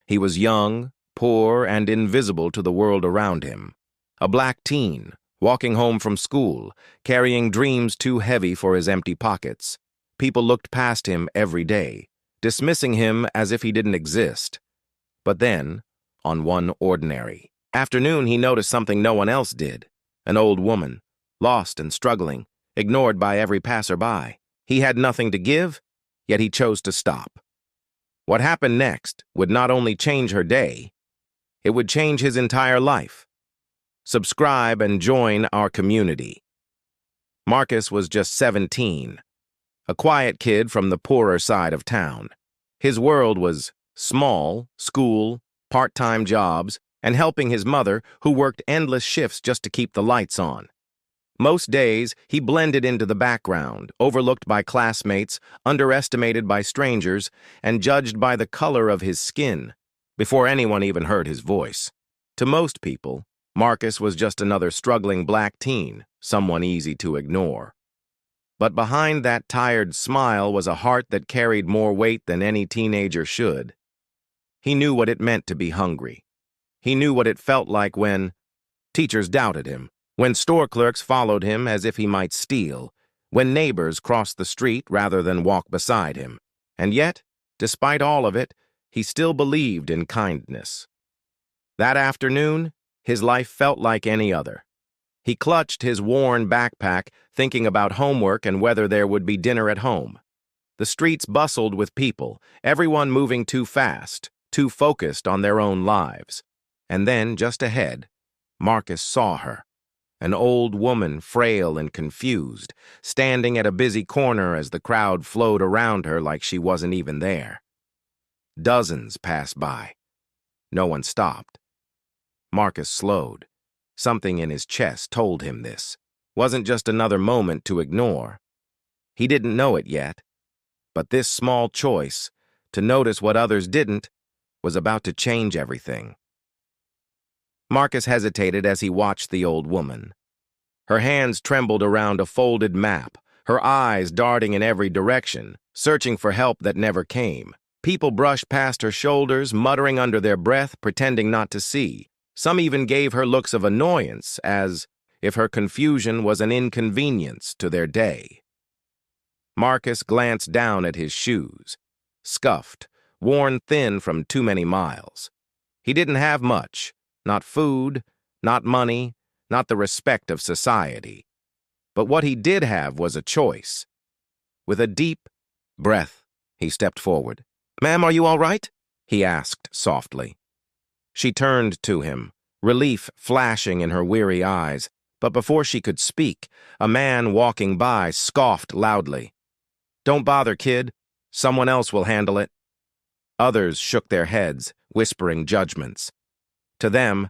He was young, poor, and invisible to the world around him. A black teen, walking home from school, carrying dreams too heavy for his empty pockets. People looked past him every day, dismissing him as if he didn't exist. But then, on one ordinary afternoon, he noticed something no one else did. An old woman, lost and struggling, ignored by every passerby. He had nothing to give, yet he chose to stop. What happened next would not only change her day, it would change his entire life. Subscribe and join our community. Marcus was just 17, a quiet kid from the poorer side of town. His world was small, school, part-time jobs, and helping his mother, who worked endless shifts just to keep the lights on. Most days, he blended into the background, overlooked by classmates, underestimated by strangers, and judged by the color of his skin, before anyone even heard his voice. To most people, Marcus was just another struggling black teen, someone easy to ignore. But behind that tired smile was a heart that carried more weight than any teenager should. He knew what it meant to be hungry. He knew what it felt like when teachers doubted him, when store clerks followed him as if he might steal, when neighbors crossed the street rather than walk beside him. And yet, despite all of it, he still believed in kindness. That afternoon, his life felt like any other. He clutched his worn backpack, thinking about homework and whether there would be dinner at home. The streets bustled with people, everyone moving too fast, too focused on their own lives. And then, just ahead, Marcus saw her. An old woman, frail and confused, standing at a busy corner as the crowd flowed around her like she wasn't even there. Dozens passed by. No one stopped. Marcus slowed. Something in his chest told him this wasn't just another moment to ignore. He didn't know it yet, but this small choice, to notice what others didn't, was about to change everything. Marcus hesitated as he watched the old woman. Her hands trembled around a folded map, her eyes darting in every direction, searching for help that never came. People brushed past her shoulders, muttering under their breath, pretending not to see. Some even gave her looks of annoyance, as if her confusion was an inconvenience to their day. Marcus glanced down at his shoes, scuffed, worn thin from too many miles. He didn't have much. Not food, not money, not the respect of society. But what he did have was a choice. With a deep breath, he stepped forward. "Ma'am, are you all right?" he asked softly. She turned to him, relief flashing in her weary eyes. But before she could speak, a man walking by scoffed loudly. "Don't bother, kid. Someone else will handle it." Others shook their heads, whispering judgments. To them,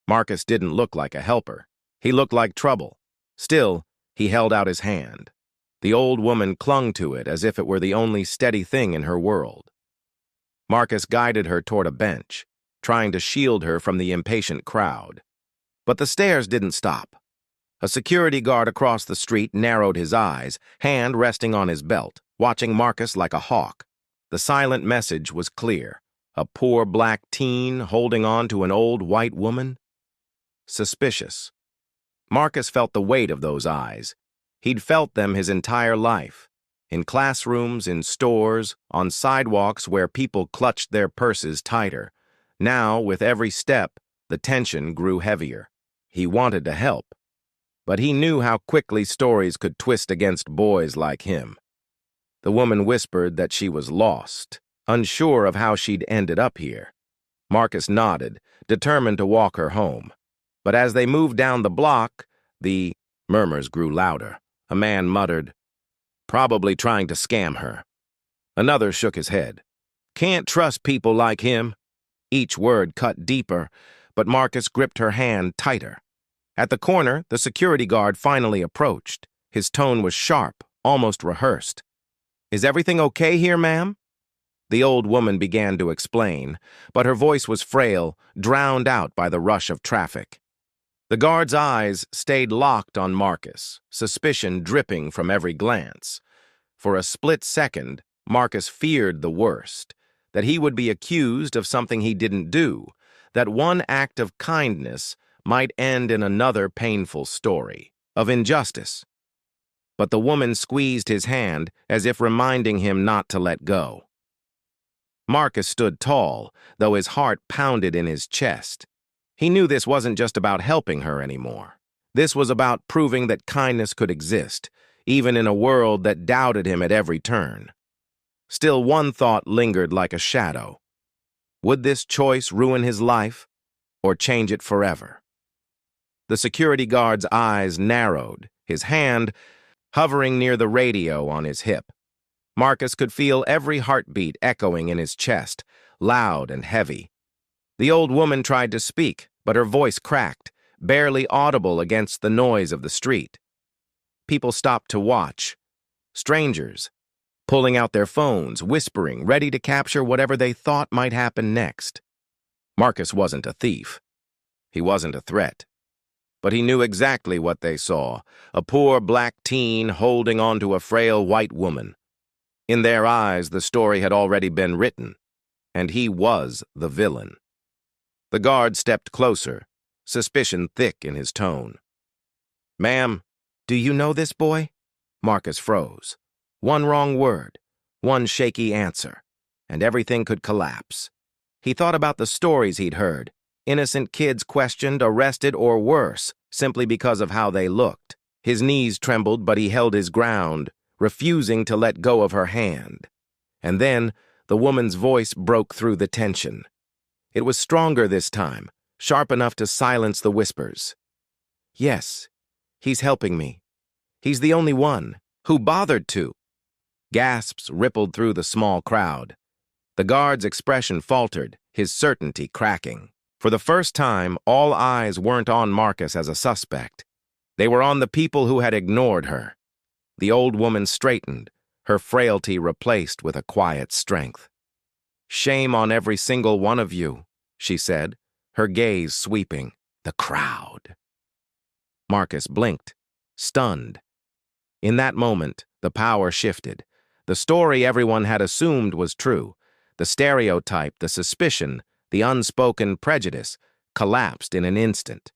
Marcus didn't look like a helper. He looked like trouble. Still, he held out his hand. The old woman clung to it as if it were the only steady thing in her world. Marcus guided her toward a bench, trying to shield her from the impatient crowd. But the stares didn't stop. A security guard across the street narrowed his eyes, hand resting on his belt, watching Marcus like a hawk. The silent message was clear. A poor black teen holding on to an old white woman? Suspicious. Marcus felt the weight of those eyes. He'd felt them his entire life. In classrooms, in stores, on sidewalks where people clutched their purses tighter. Now, with every step, the tension grew heavier. He wanted to help, but he knew how quickly stories could twist against boys like him. The woman whispered that she was lost, unsure of how she'd ended up here. Marcus nodded, determined to walk her home. But as they moved down the block, the murmurs grew louder. A man muttered, "Probably trying to scam her." Another shook his head. "Can't trust people like him." Each word cut deeper, but Marcus gripped her hand tighter. At the corner, the security guard finally approached. His tone was sharp, almost rehearsed. "Is everything okay here, ma'am?" The old woman began to explain, but her voice was frail, drowned out by the rush of traffic. The guard's eyes stayed locked on Marcus, suspicion dripping from every glance. For a split second, Marcus feared the worst, that he would be accused of something he didn't do, that one act of kindness might end in another painful story of injustice. But the woman squeezed his hand as if reminding him not to let go. Marcus stood tall, though his heart pounded in his chest. He knew this wasn't just about helping her anymore. This was about proving that kindness could exist, even in a world that doubted him at every turn. Still, one thought lingered like a shadow. Would this choice ruin his life, or change it forever? The security guard's eyes narrowed, his hand hovering near the radio on his hip. Marcus could feel every heartbeat echoing in his chest, loud and heavy. The old woman tried to speak, but her voice cracked, barely audible against the noise of the street. People stopped to watch. Strangers, pulling out their phones, whispering, ready to capture whatever they thought might happen next. Marcus wasn't a thief. He wasn't a threat. But he knew exactly what they saw, a poor black teen holding on to a frail white woman. In their eyes, the story had already been written, and he was the villain. The guard stepped closer, suspicion thick in his tone. "Ma'am, do you know this boy?" Marcus froze. One wrong word, one shaky answer, and everything could collapse. He thought about the stories he'd heard, innocent kids questioned, arrested, or worse, simply because of how they looked. His knees trembled, but he held his ground, refusing to let go of her hand. And then, the woman's voice broke through the tension. It was stronger this time, sharp enough to silence the whispers. "Yes, he's helping me. He's the only one. Who bothered to?" Gasps rippled through the small crowd. The guard's expression faltered, his certainty cracking. For the first time, all eyes weren't on Marcus as a suspect. They were on the people who had ignored her. The old woman straightened, her frailty replaced with a quiet strength. "Shame on every single one of you," she said, her gaze sweeping the crowd. Marcus blinked, stunned. In that moment, the power shifted. The story everyone had assumed was true. The stereotype, the suspicion, the unspoken prejudice collapsed in an instant.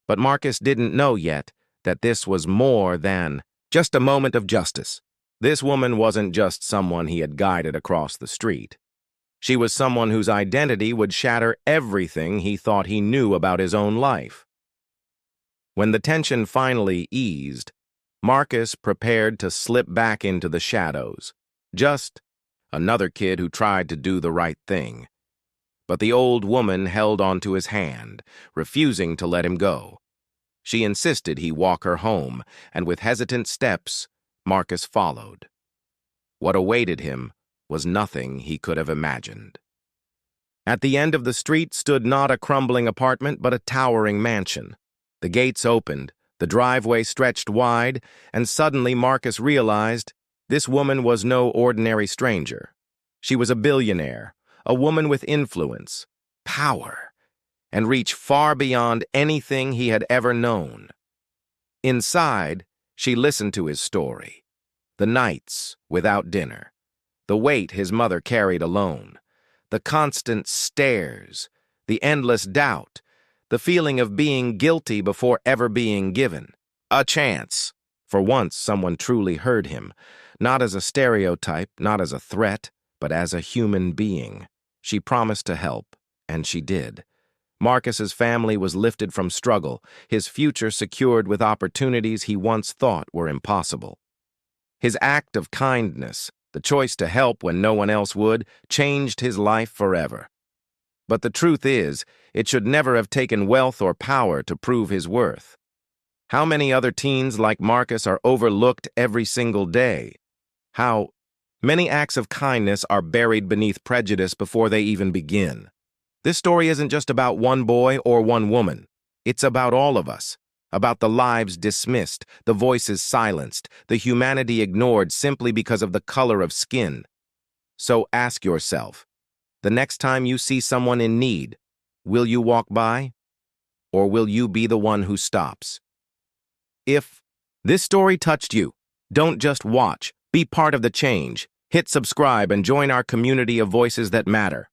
But Marcus didn't know yet that this was more than just a moment of justice. This woman wasn't just someone he had guided across the street. She was someone whose identity would shatter everything he thought he knew about his own life. When the tension finally eased, Marcus prepared to slip back into the shadows. Just another kid who tried to do the right thing. But the old woman held onto his hand, refusing to let him go. She insisted he walk her home, and with hesitant steps, Marcus followed. What awaited him was nothing he could have imagined. At the end of the street stood not a crumbling apartment, but a towering mansion. The gates opened, the driveway stretched wide, and suddenly Marcus realized this woman was no ordinary stranger. She was a billionaire, a woman with influence, power, and reach far beyond anything he had ever known. Inside, she listened to his story. The nights without dinner, the weight his mother carried alone, the constant stares, the endless doubt, the feeling of being guilty before ever being given a chance. For once, someone truly heard him, not as a stereotype, not as a threat, but as a human being. She promised to help, and she did. Marcus's family was lifted from struggle, his future secured with opportunities he once thought were impossible. His act of kindness, the choice to help when no one else would, changed his life forever. But the truth is, it should never have taken wealth or power to prove his worth. How many other teens like Marcus are overlooked every single day? How many acts of kindness are buried beneath prejudice before they even begin? This story isn't just about one boy or one woman. It's about all of us, about the lives dismissed, the voices silenced, the humanity ignored simply because of the color of skin. So ask yourself, the next time you see someone in need, will you walk by? Or will you be the one who stops? If this story touched you, don't just watch, be part of the change. Hit subscribe and join our community of voices that matter.